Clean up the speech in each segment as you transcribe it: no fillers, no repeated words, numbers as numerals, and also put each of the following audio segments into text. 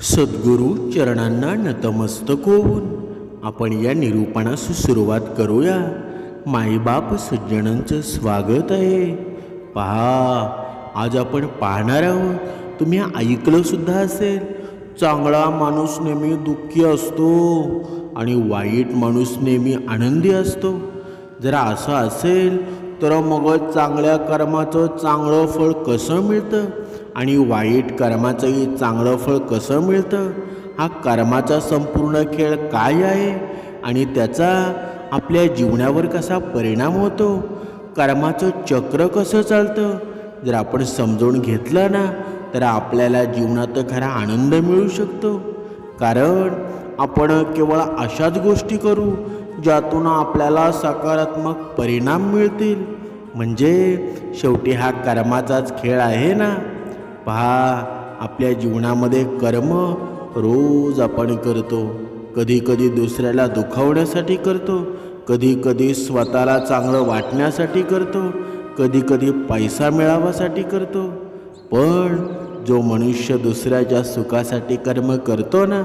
सद्गुरू चरणांना नतमस्तक होऊन आपण या निरूपणास सुरुवात करूया. माईबाप सज्जनांचं स्वागत आहे. पहा, आज आपण पाहणार आहोत. तुम्ही ऐकलं सुद्धा असेल, चांगला माणूस नेहमी दुःखी असतो आणि वाईट माणूस नेहमी आनंदी असतो. जर असं असेल तर मग चांगल्या कर्माचं चांगलं फळ कसं मिळतं आणि वाईट कर्माचंही चांगलं फळ कसं मिळतं? हा कर्माचा संपूर्ण खेळ काय आहे आणि त्याचा आपल्या जीवनावर कसा परिणाम होतो? कर्माचं चक्र कसं चालतं? जर आपण समजून घेतलं ना, तर आपल्याला जीवनात खरा आनंद मिळू शकतो. कारण आपण केवळ अशाच गोष्टी करू ज्यातून आपल्याला सकारात्मक परिणाम मिळतील. म्हणजे शेवटी हा कर्माचाच खेळ आहे ना. पहा, आपल्या जीवनामध्ये कर्म रोज आपण करतो. कधी कधी दुसऱ्याला दुखावण्यासाठी करतो, कधी कधी स्वतःला चांगलं वाटण्यासाठी करतो, कधी कधी पैसा मिळावासाठी करतो. पण जो मनुष्य दुसऱ्याच्या सुखासाठी कर्म करतो ना,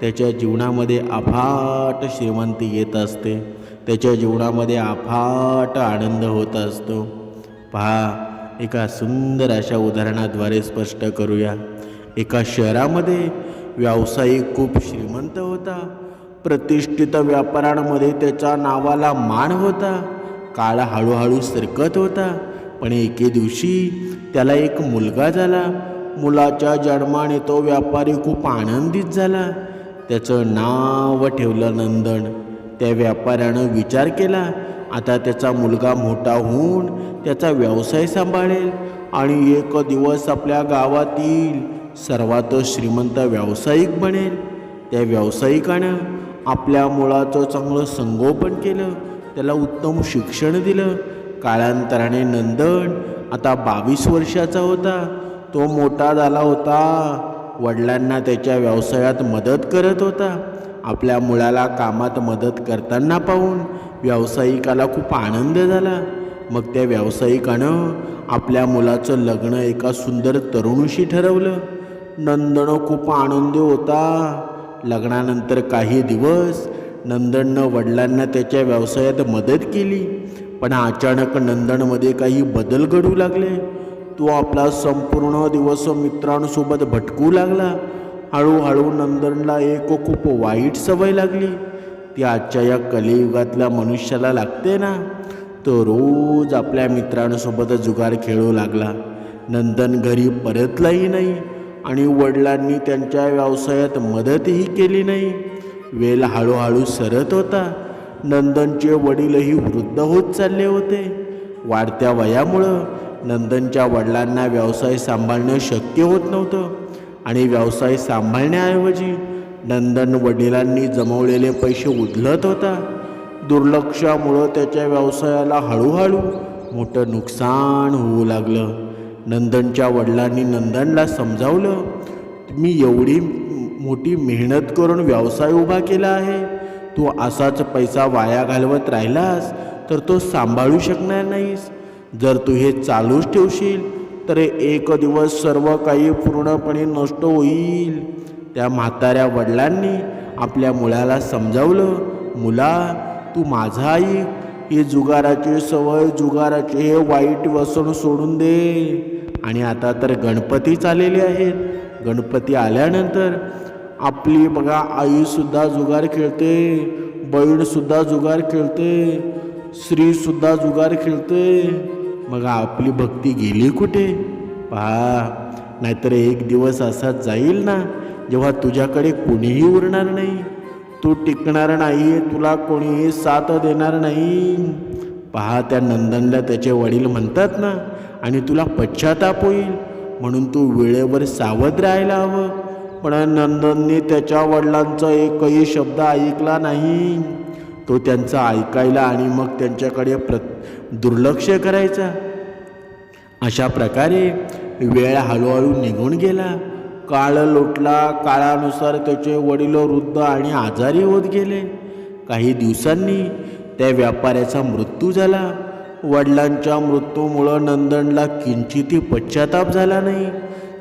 त्याच्या जीवनामध्ये अफाट श्रीमंती येत असते. त्याच्या जीवनामध्ये अफाट आनंद होत असतो. पहा, एका सुंदर अशा उदाहरणाद्वारे स्पष्ट करूया. एका शहरामध्ये व्यावसायिक खूप श्रीमंत होता. प्रतिष्ठित व्यापारांमध्ये त्याच्या नावाला मान होता. काळ हळूहळू सरकत होता. पण एके दिवशी त्याला एक मुलगा झाला. मुलाच्या जन्माने तो व्यापारी खूप आनंदित झाला. त्याचं नाव ठेवलं नंदन. त्या व्यापाऱ्यानं विचार केला, आता त्याचा मुलगा मोठा होऊन त्याचा व्यवसाय सांभाळेल आणि एक दिवस आपल्या गावातील सर्वात श्रीमंत व्यावसायिक बनेल. त्या व्यावसायिकानं आपल्या मुलाचं चांगलं संगोपन केलं, त्याला उत्तम शिक्षण दिलं. काळांतराने नंदन आता 22 वर्षाचा होता. तो मोठा झाला होता. वडिलांना त्याच्या व्यवसायात मदत करत होता. आपल्या मुलाला कामात मदत करताना पाहून व्यावसायिकाला खूप आनंद झाला. मग त्या व्यावसायिकानं आपल्या मुलाचं लग्न एका सुंदर तरुणीशी ठरवलं. नंदन खूप आनंदी होता. लग्नानंतर काही दिवस नंदननं वडिलांना त्याच्या व्यवसायात मदत केली. पण अचानक नंदनमध्ये काही बदल घडू लागले. तो आपला संपूर्ण दिवस मित्रांसोबत भटकू लागला. हळूहळू नंदनला एक खूप वाईट सवय लागली. ती आजच्या या कलियुगातल्या मनुष्याला लागते ना. तो रोज आपल्या मित्रांसोबत जुगार खेळू लागला. नंदन घरी परतलाही नाही आणि वडिलांनी त्यांच्या व्यवसायात मदतही केली नाही. वेळ हळूहळू सरत होता. नंदनचे वडीलही वृद्ध होत चालले होते. वाढत्या वयामुळं नंदनच्या वडिलांना व्यवसाय सांभाळणं शक्य होत नव्हतं आणि व्यवसाय सांभाळण्याऐवजी नंदन वडिलांनी जमवलेले पैसे उधळत होता. दुर्लक्षामुळं त्याच्या व्यवसायाला हळूहळू मोठं नुकसान होऊ लागलं. नंदनच्या वडिलांनी नंदनला समजावलं, मी एवढी मोठी मेहनत करून व्यवसाय उभा केला आहे. तू असाच पैसा वाया घालवत राहिलास तर तो सांभाळू शकणार नाहीस. जर तू हे चालूच ठेवशील तर एक दिवस सर्व काही पूर्णपणे नष्ट होईल. त्या म्हाताऱ्या वडिलांनी आपल्या मुलाला समजावलं, मुला, तू माझा ऐक. ही जुगाराची सवय, जुगाराचे हे वाईट व्यसन सोडून दे. आणि आता तर गणपती आलेले आहेत. गणपती आल्यानंतर आपली बघा, आईसुद्धा जुगार खेळते, बहीणसुद्धा जुगार खेळते, स्त्रीसुद्धा जुगार खेळते. मग आपली भक्ती गेली कुठे? पहा, नाहीतर एक दिवस असाच जाईल ना, जेव्हा तुझ्याकडे कोणीही उरणार नाही, तू टिकणार नाही, तुला कोणीही साथ देणार नाही. पहा, त्या नंदनला त्याचे वडील म्हणतात ना, आणि तुला पश्चाताप होईल म्हणून तू वेळेवर सावध राहायला हवं. पण नंदनने त्याच्या वडिलांचा एकही शब्द ऐकला नाही. तो त्यांचा ऐकायला आणि मग त्यांच्याकडे दुर्लक्ष करायचा. अशा प्रकारे वेळ हळूहळू निघून गेला. काळ लोटला. काळानुसार त्याचे वडील वृद्ध आणि आजारी होत गेले. काही दिवसांनी त्या व्यापाऱ्याचा मृत्यू झाला. वडिलांच्या मृत्यूमुळं नंदनला किंचितही पश्चाताप झाला नाही.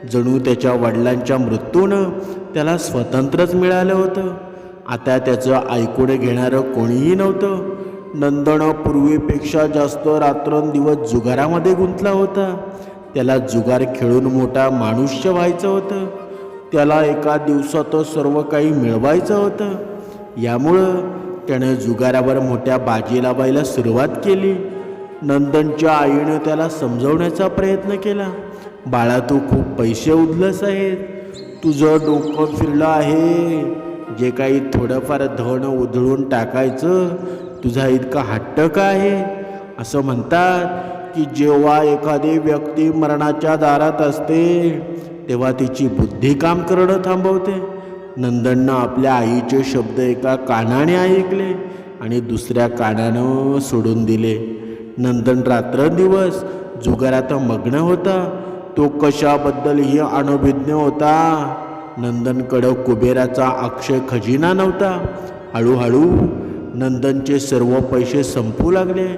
जणू त्याच्या वडिलांच्या मृत्यूनं त्याला स्वातंत्र्यच मिळालं होतं. आता त्याचं ऐकून घेणारं कोणीही नव्हतं. नंदन पूर्वीपेक्षा जास्त रात्रंदिवस जुगारामध्ये गुंतला होता. त्याला जुगार खेळून मोठा माणूस्य व्हायचं होतं. त्याला एका दिवसातच सर्व काही मिळवायचं होतं. यामुळं त्यानं जुगारावर मोठ्या बाजी लावायला सुरुवात केली. नंदनच्या आईनं त्याला समजवण्याचा प्रयत्न केला. बाळा, तू खूप पैसे उधलस आहेत, तुझं डोकं फिरलं आहे. जे काही थोडंफार धन उधळून टाकायचं तुझा इतका हट्ट का आहे? असं म्हणतात की जेव्हा एखादी व्यक्ती मरणाच्या दारात असते तेव्हा तिची बुद्धी काम करणं थांबवते. नंदननं आपल्या आईचे शब्द एका कानाने ऐकले आणि दुसऱ्या कानानं सोडून दिले. नंदन रात्रंदिवस जुगारात मग्न होता. तो कशाबद्दलही अनभिज्ञ होता. नंदनकडं कुबेराचा अक्षय खजिना नव्हता. हळूहळू नंदनचे सर्व पैसे संपू लागले.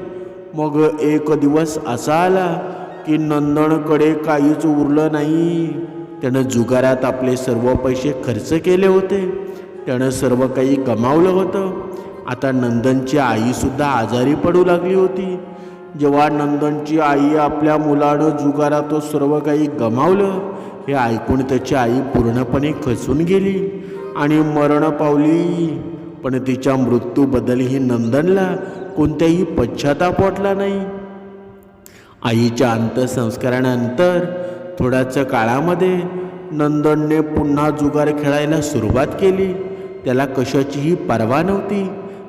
मग एक दिवस असा आला की नंदनकडे काहीच उरलं नाही. त्यानं जुगारात आपले सर्व पैसे खर्च केले होते. त्यानं सर्व काही गमावलं होतं. आता नंदनची आईसुद्धा आजारी पडू लागली होती. जेव्हा नंदनची आई आपल्या मुलानं जुगारात सर्व काही गमावलं हे ऐकून त्याची आई पूर्णपणे खचून गेली आणि मरण पावली. पण तिच्या मृत्यूबद्दलही नंदनला कोणत्याही पश्चाताप वाटला नाही. आईच्या अंत्यसंस्कारानंतर थोड्याच काळामध्ये नंदनने पुन्हा जुगार खेळायला सुरुवात केली. त्याला कशाचीही पर्वा नव्हती.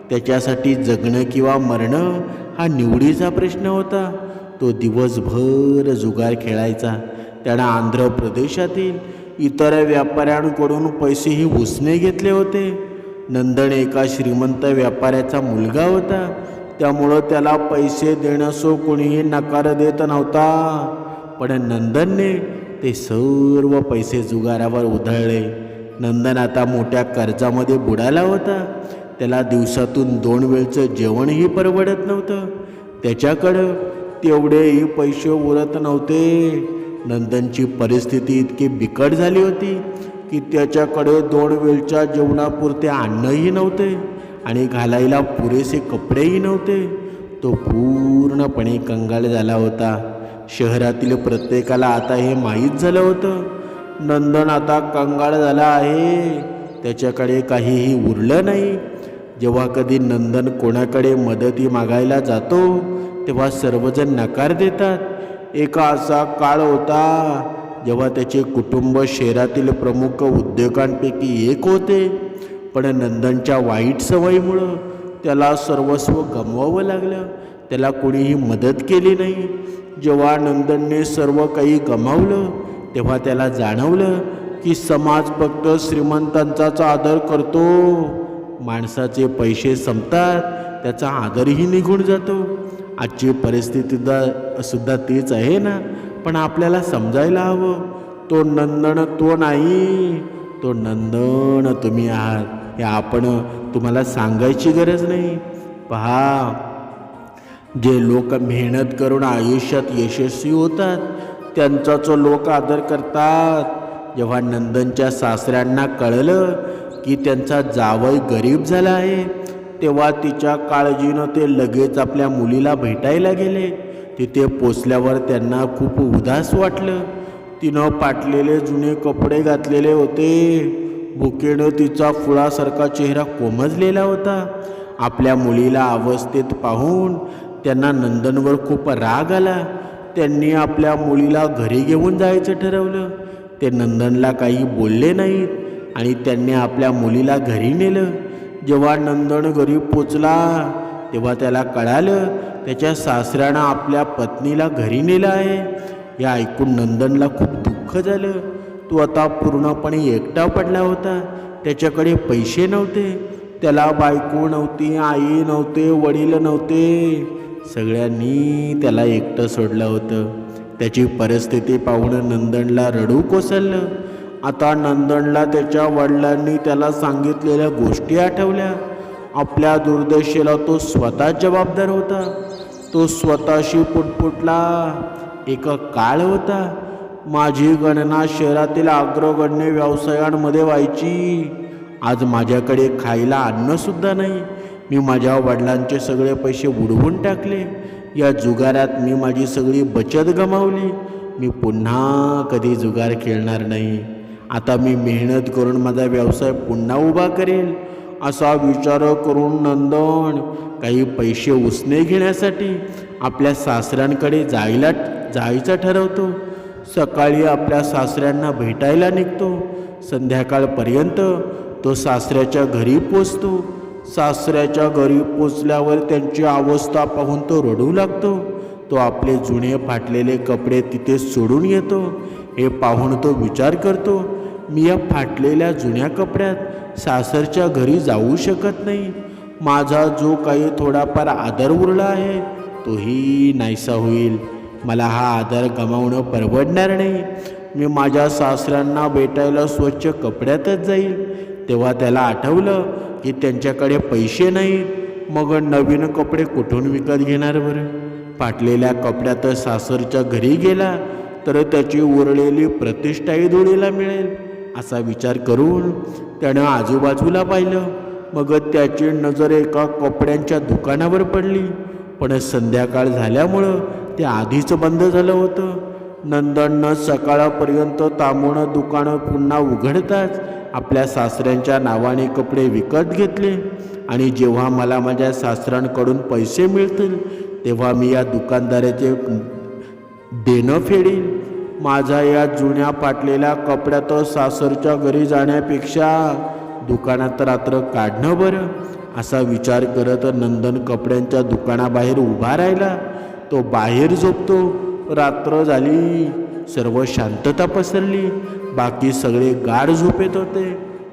त्याच्यासाठी जगणं किंवा मरणं हा निवडीचा प्रश्न होता. तो दिवसभर जुगार खेळायचा. त्यानं आंध्र प्रदेशातील इतर व्यापाऱ्यांकडून पैसेही उसने घेतले होते. नंदन एका श्रीमंत व्यापाऱ्याचा मुलगा होता. त्यामुळं त्याला पैसे देण्यासो कोणीही नकार देत नव्हता. पण नंदनने ते सर्व पैसे जुगारावर उधळले. नंदन आता मोठ्या कर्जामध्ये बुडाला होता. त्याला दिवसातून 2 वेळचं जेवणही परवडत नव्हतं. त्याच्याकडं तेवढेही पैसे उरत नव्हते. नंदनची परिस्थिती इतकी बिकट झाली होती की त्याच्याकडे 2 वेळच्या जेवणापुरते अन्नही नव्हते आणि घालायला पुरेसे कपडेही नव्हते. तो पूर्णपणे कंगाल झाला होता. शहरातील प्रत्येकाला आता हे माहीत झालं होतं. नंदन आता कंगाल झाला आहे. त्याच्याकडे काहीही उरलं नाही. जेव्हा कधी नंदन कोणाकडे मदती मागायला जातो तेव्हा सर्वजण नकार देतात. एका असा काळ होता जेव्हा त्याचे कुटुंब शहरातील प्रमुख उद्योगांपैकी एक होते. पण नंदनच्या वाईट सवयीमुळं त्याला सर्वस्व गमवावं लागलं. त्याला कोणीही मदत केली नाही. जेव्हा नंदनने सर्व काही गमावलं तेव्हा त्याला जाणवलं की समाज फक्त श्रीमंतांचाच आदर करतो. माणसाचे पैसे संपतात त्याचा आदरही निघून जातो. आजची परिस्थिती सुद्धा तीच आहे ना. पण आपल्याला समजायला हवं, तो नंदन तो नाही, तो नंदन तुम्ही आहात. हे आपण तुम्हाला सांगायची गरज नाही. पहा, जे लोक मेहनत करून आयुष्यात यशस्वी होतात त्यांचाच लोक आदर करतात. जेव्हा नंदनच्या सासऱ्यांना कळलं की त्यांचा जावई गरीब झाला आहे तेव्हा तिच्या काळजीनं ते लगेच आपल्या मुलीला भेटायला गेले. तिथे पोचल्यावर त्यांना खूप उदास वाटलं. तिनं फाटलेले जुने कपडे घातलेले होते. भुकेनं तिचा फुलासारखा चेहरा कोमजलेला होता. आपल्या मुलीला अवस्थेत पाहून त्यांना नंदनवर खूप राग आला. त्यांनी आपल्या मुलीला घरी घेऊन जायचं ठरवलं. ते नंदनला काही बोलले नाहीत आणि त्यांनी आपल्या मुलीला घरी नेलं. जेव्हा नंदन घरी पोचला तेव्हा त्याला कळालं त्याच्या सासऱ्यानं आपल्या पत्नीला घरी नेलं आहे. हे ऐकून नंदनला खूप दुःख झालं. तो आता पूर्णपणे एकटा पडला होता. त्याच्याकडे पैसे नव्हते. त्याला बायको नव्हती, आई नव्हते, वडील नव्हते. सगळ्यांनी त्याला एकटं सोडलं होतं. त्याची परिस्थिती पाहून नंदनला रडू कोसळलं. आता नंदनला त्याच्या वडिलांनी त्याला सांगितलेल्या गोष्टी आठवल्या. आपल्या दुर्दशेला तो स्वतः जबाबदार होता. तो स्वतःशी पुटपुटला. एक काळ होता माझी गणना शहरातील अग्रगण्य व्यवसायांमध्ये व्हायची. आज माझ्याकडे खायला अन्नसुद्धा नाही. मी माझ्या वडिलांचे सगळे पैसे उडवून टाकले. या जुगारात मी माझी सगळी बचत गमावली. मी पुन्हा कधी जुगार खेळणार नाही. आता मी मेहनत करून माझा व्यवसाय पुन्हा उभा करेल. असा विचार करून नंदन काही पैसे उसने घेण्यासाठी आपल्या सासऱ्यांकडे जायचं ठरवतो. सकाळी आपल्या सासऱ्यांना भेटायला निघतो. संध्याकाळपर्यंत तो सासऱ्याच्या घरी पोचतो. सासऱ्याच्या घरी पोचल्यावर त्यांची अवस्था पाहून तो रडू लागतो. तो आपले जुने फाटलेले कपडे तिथे सोडून येतो. हे पाहून तो विचार करतो, मी या फाटलेल्या जुन्या कपड्यात सासरच्या घरी जाऊ शकत नाही. माझा जो काही थोडाफार आदर उरला आहे तोही नाहीसा होईल. मला हा आदर गमावणं परवडणार नाही. मी माझ्या सासऱ्यांना भेटायला स्वच्छ कपड्यातच जाईल. तेव्हा त्याला आठवलं की त्यांच्याकडे पैसे नाहीत. मग नवीन कपडे कुठून विकत घेणार बरं? फाटलेल्या कपड्यात सासरच्या घरी गेला तर त्याची उरलेली प्रतिष्ठाही धुळीला मिळेल असा विचार करून त्यानं आजूबाजूला पाहिलं. मग त्याची नजर एका कपड्यांच्या दुकानावर पडली. पण संध्याकाळ झाल्यामुळं ते आधीच बंद झालं होतं. नंदननं सकाळपर्यंत थांबून दुकानं पुन्हा उघडताच आपल्या सासऱ्यांच्या नावाने कपडे विकत घेतले. आणि जेव्हा मला माझ्या सासऱ्यांकडून पैसे मिळतील तेव्हा मी या दुकानदाराचे देणं फेडील. माझा या जुन्या फाटलेल्या कपड्यात सासरच्या घरी जाण्यापेक्षा दुकानात रात्र काढणं बरं असा विचार करत नंदन कपड्यांच्या दुकानाबाहेर उभा राहिला. तो बाहेर झोपतो. रात्र झाली. सर्व शांतता पसरली. बाकी सगळे गाढ झोपेत होते.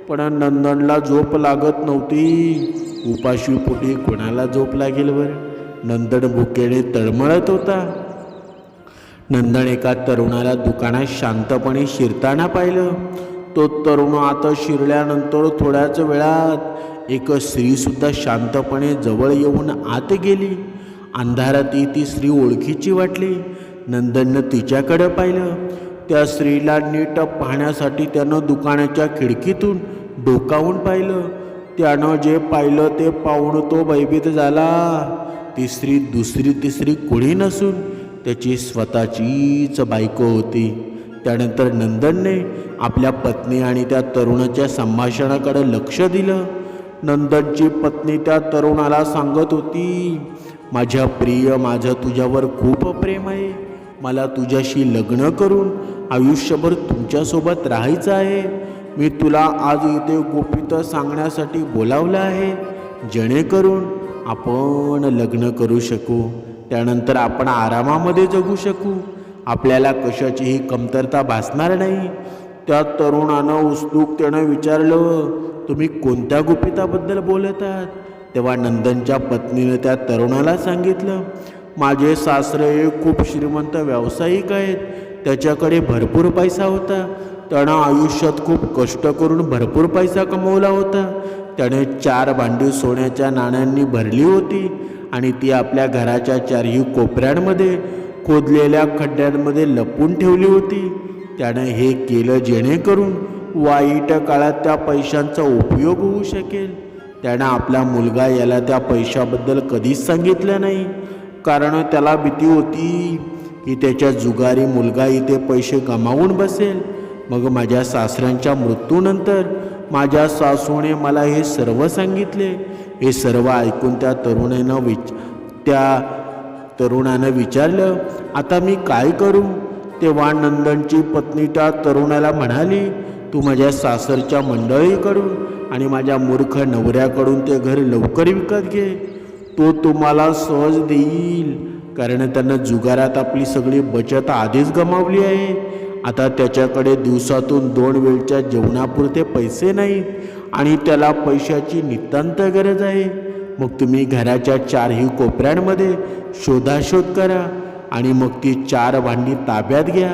पण नंदनला झोप लागत नव्हती. उपाशी पोटी कोणाला झोप लागेल बरं? नंदन भुकेने तळमळत होता. नंदन एका तरुणाला दुकानात शांतपणे शिरताना पाहिलं. तो तरुण आता शिरल्यानंतर थोड्याच वेळात एक स्त्रीसुद्धा शांतपणे जवळ येऊन आत गेली. अंधारात ती स्त्री ओळखीची वाटली. नंदननं तिच्याकडे पाहिलं. त्या स्त्रीला नीट पाहण्यासाठी त्यानं दुकानाच्या खिडकीतून डोकावून पाहिलं. त्यानं जे पाहिलं ते पाहून तो भयभीत झाला. ती स्त्री दुसरी तिसरी कोणी नसून त्याची स्वतःचीच बायको होती. त्यानंतर नंदनने आपल्या पत्नी आणि त्या तरुणाच्या संभाषणाकडे लक्ष दिलं. नंदनची पत्नी त्या तरुणाला सांगत होती, माझ्या प्रिय, माझं तुझ्यावर खूप प्रेम आहे. मला तुझ्याशी लग्न करून आयुष्यभर तुमच्यासोबत राहायचं आहे. मी तुला आज इथे गुपित सांगण्यासाठी बोलावलं आहे, जेणेकरून आपण लग्न करू शकू. त्यानंतर आपण आरामामध्ये जगू शकू. आपल्याला कशाचीही कमतरता भासणार नाही. त्या तरुणानं उत्सुकतेनं विचारलं, तुम्ही कोणत्या गुपिताबद्दल बोलत आहात? तेव्हा नंदनच्या पत्नीनं त्या तरुणाला सांगितलं, माझे सासरे खूप श्रीमंत व्यावसायिक आहेत. त्याच्याकडे भरपूर पैसा होता. त्यानं आयुष्यात खूप कष्ट करून भरपूर पैसा कमवला होता. त्याने 4 भांडी सोन्याच्या नाण्यांनी भरली होती आणि ती आपल्या घराच्या 4ही कोपऱ्यांमध्ये खोदलेल्या खड्ड्यांमध्ये लपवून ठेवली होती. त्यानं हे केलं जेणेकरून वाईट काळात त्या पैशांचा उपयोग होऊ शकेल. त्यानं आपला मुलगा याला त्या पैशाबद्दल कधीच सांगितलं नाही, कारण त्याला भीती होती की त्याच्या जुगारी मुलगा इथे पैसे गमावून बसेल. मग माझ्या सासऱ्यांच्या मृत्यूनंतर माझ्या सासूने मला हे सर्व सांगितले. हे सर्व ऐकून त्या तरुणानं विचारलं, आता मी काय करू? तेव्हा नंदनची पत्नी त्या तरुणाला म्हणाली, तू माझ्या सासरच्या मंडळीकडून आणि माझ्या मूर्ख नवऱ्याकडून ते घर लवकर विकत घे. तो तुम्हाला सहज देईल, कारण त्यानं जुगारात आपली सगळी बचत आधीच गमावली आहे. आता त्याच्याकडे दिवसातून 2 वेळच्या जेवणापुरते पैसे नाहीत आणि त्याला पैशाची नितांत गरज आहे. मग तुम्ही घराच्या 4ही कोपऱ्यांमध्ये शोधाशोध करा आणि मग ती 4 भांडी ताब्यात घ्या.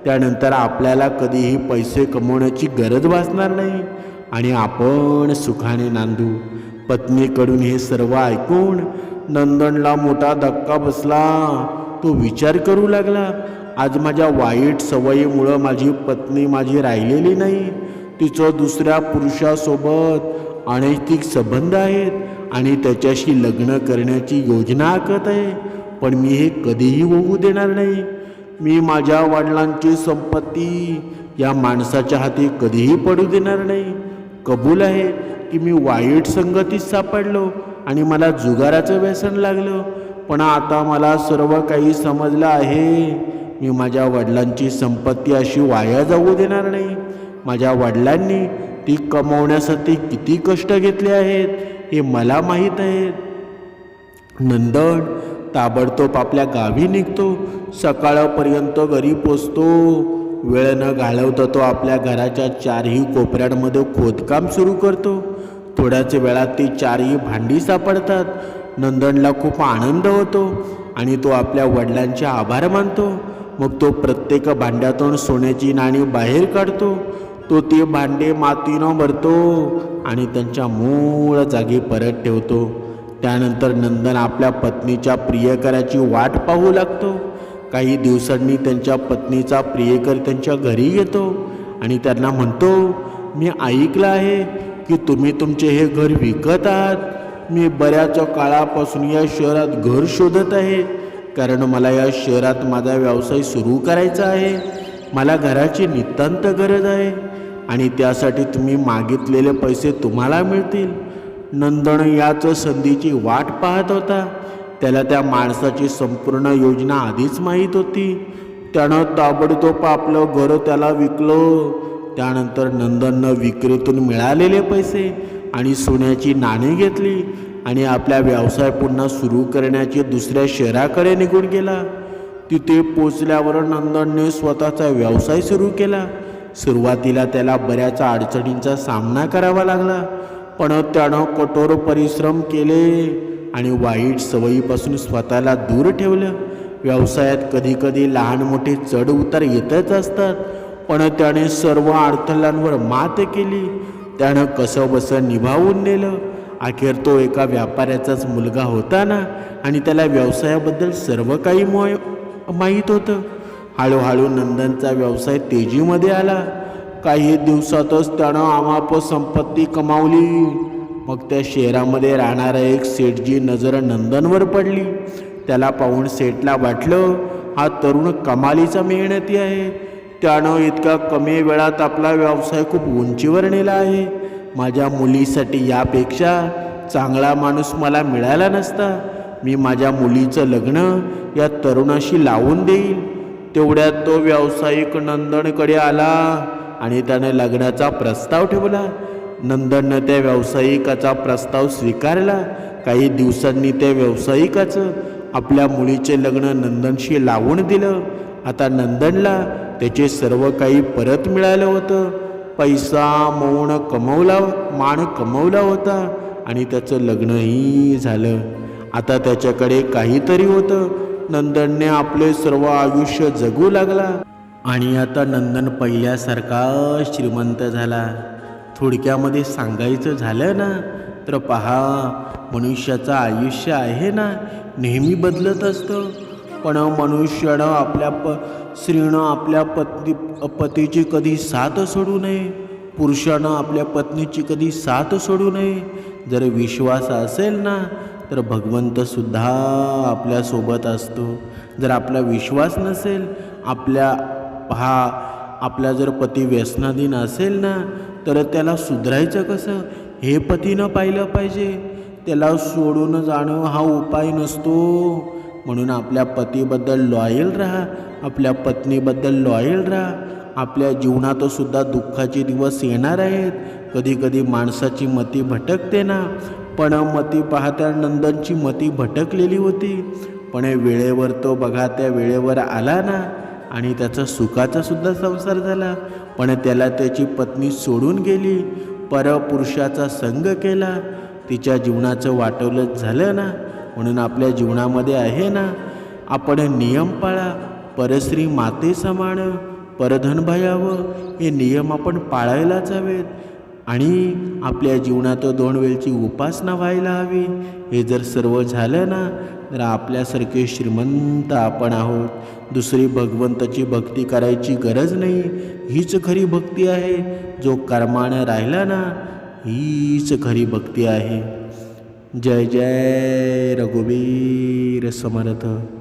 त्यानंतर आपल्याला कधीही पैसे कमवण्याची गरज भासणार नाही आणि आपण सुखाने नांदू. पत्नीकडून हे सर्व ऐकून नंदनला मोठा धक्का बसला. तो विचार करू लागला, आज माझ्या वाईट सवयीमुळं माझी पत्नी माझी राहिलेली नाही, तिचं दुसऱ्या पुरुषासोबत अनैतिक संबंध आहेत आणि त्याच्याशी लग्न करण्याची योजना आखत आहे. पण मी हे कधीही होऊ देणार नाही. मी माझ्या वडिलांची संपत्ती या माणसाच्या हाती कधीही पडू देणार नाही. कबूल आहे की मी वाईट संगतीत सापडलो आणि मला जुगाराचं व्यसन लागलं, पण आता मला सर्व काही समजलं आहे. मी माझ्या वडिलांची संपत्ती अशी वाया जाऊ देणार नाही. माझ्या वडिलांनी ती कमवण्यासाठी किती कष्ट घेतले आहेत हे मला माहीत आहे. नंदन ताबडतोब आपल्या गावी निघतो. सकाळपर्यंत घरी पोचतो. वेळ न घालवता तो आपल्या घराच्या चारही कोपऱ्यांमध्ये खोदकाम सुरू करतो. थोड्याच वेळात ती चारही भांडी सापडतात. नंदनला खूप आनंद होतो आणि तो आपल्या वडिलांचे आभार मानतो. मग तो प्रत्येक भांड्यातून सोन्याची नाणी बाहेर काढतो. तो ते भांडे मातीनं भरतो आणि त्यांच्या मूळ जागी परत ठेवतो. त्यानंतर नंदन आपल्या पत्नीच्या प्रियकराची वाट पाहू लागतो. काही दिवसांनी त्यांच्या पत्नीचा प्रियकर त्यांच्या घरी येतो आणि त्यांना म्हणतो, मी ऐकलं आहे की तुम्ही तुमचे हे घर विकत आहात. मी बऱ्याच काळापासून या शहरात घर शोधत आहे, कारण मला या शहरात माझा व्यवसाय सुरू करायचा आहे. मला घराची नितांत गरज आहे आणि त्यासाठी तुम्ही मागितलेले पैसे तुम्हाला मिळतील. नंदन याच संधीची वाट पाहत होता. त्याला त्या माणसाची संपूर्ण योजना आधीच माहीत होती. त्यानं ताबडतोब आपलं घर त्याला विकलं. त्यानंतर नंदननं विक्रीतून मिळालेले पैसे आणि सोन्याची नाणी घेतली आणि आपला व्यवसाय पुन्हा सुरू करण्याची दुसऱ्या शहराकडे निघून गेला. तिथे पोचल्यावर नंदनने स्वतःचा व्यवसाय सुरू केला. सुरुवातीला त्याला बऱ्याच अडचणींचा सामना करावा लागला, पण त्यानं कठोर परिश्रम केले आणि वाईट सवयीपासून स्वतःला दूर ठेवलं. व्यवसायात कधीकधी लहान मोठे चढ उतार येतच असतात, पण त्याने सर्व अडथळ्यांवर मात केली. त्यानं कसंबसं निभावून नेलं. अखेर तो एका व्यापाऱ्याचाच मुलगा होता ना आणि त्याला व्यवसायाबद्दल सर्व काही माहीत होतं. हळूहळू नंदनचा व्यवसाय तेजीमध्ये आला. काही दिवसातच त्यानं अमाप संपत्ती कमावली. मग त्या शहरामध्ये राहणारा एक सेठची नजर नंदनवर पडली. त्याला पाहून सेठला वाटलं, हा तरुण कमालीचा मेहनती आहे. त्यानं इतका कमी वेळात आपला व्यवसाय खूप उंचीवर नेला आहे. माझ्या मुलीसाठी यापेक्षा चांगला माणूस मला मिळाला नसता. मी माझ्या मुलीचं लग्न या तरुणाशी लावून देईल. तेवढ्यात तो व्यावसायिक नंदनकडे आला आणि त्याने लग्नाचा प्रस्ताव ठेवला. नंदननं त्या व्यावसायिकाचा प्रस्ताव स्वीकारला. काही दिवसांनी त्या व्यावसायिकाचं आपल्या मुलीचे लग्न नंदनशी लावून दिलं. आता नंदनला त्याचे सर्व काही परत मिळालं होतं. पैसा मान कमवला होता आणि त्याचं लग्नही झालं. आता त्याच्याकडे काहीतरी होतं. नंदनने आपले सर्व आयुष्य जगू लागला आणि आता नंदन पहिल्यासारखा श्रीमंत झाला. थोडक्यामध्ये सांगायचं झालं ना तर पहा, मनुष्याचं आयुष्य आहे ना नेहमी बदलत असतं, पण मनुष्यानं स्त्रीनं आपल्या पतीची कधी साथ सोडू नये. पुरुषानं आपल्या पत्नीची कधी साथ सोडू नये. जर विश्वास असेल ना तर भगवंतसुद्धा आपल्यासोबत असतो. जर आपला विश्वास नसेल, आपला जर पती व्यसनाधीन असेल ना तर त्याला सुधारायचं कसं हे पतीनं पाहिलं पाहिजे. त्याला सोडून जाणं हा उपाय नसतो. म्हणून आपल्या पतीबद्दल लॉयल राहा, आपल्या पत्नीबद्दल लॉयल राहा. आपल्या जीवनातसुद्धा दुःखाचे दिवस येणार आहेत. कधीकधी माणसाची मती भटकते ना, पण मती पाहत्या नंदनची मती भटकलेली होती. पण वेळेवर तो बघा त्या वेळेवर आला ना आणि त्याचा सुखाचा सुद्धा संसार झाला. पण त्याला त्याची पत्नी सोडून गेली, परपुरुषाचा संग केला, तिच्या जीवनाचं वाटोलत झालं ना. म्हणून आपल्या जीवनामध्ये आहे ना, आपण नियम पाळा. परस्त्री माते समान, परधन भयावं, हे नियम आपण पाळायलाच हवेत. आणि आपल्या जीवनात 2 वेळची उपासना व्हायला हवी. हे जर सर्व झालं ना तर आपल्यासारखे श्रीमंत आपण आहोत. दुसरी भगवंताची भक्ती करायची गरज नाही. हीच खरी भक्ती आहे. जो कर्मानं राहिला ना, हीच खरी भक्ती आहे. जय जय रघुवीर समर्थ.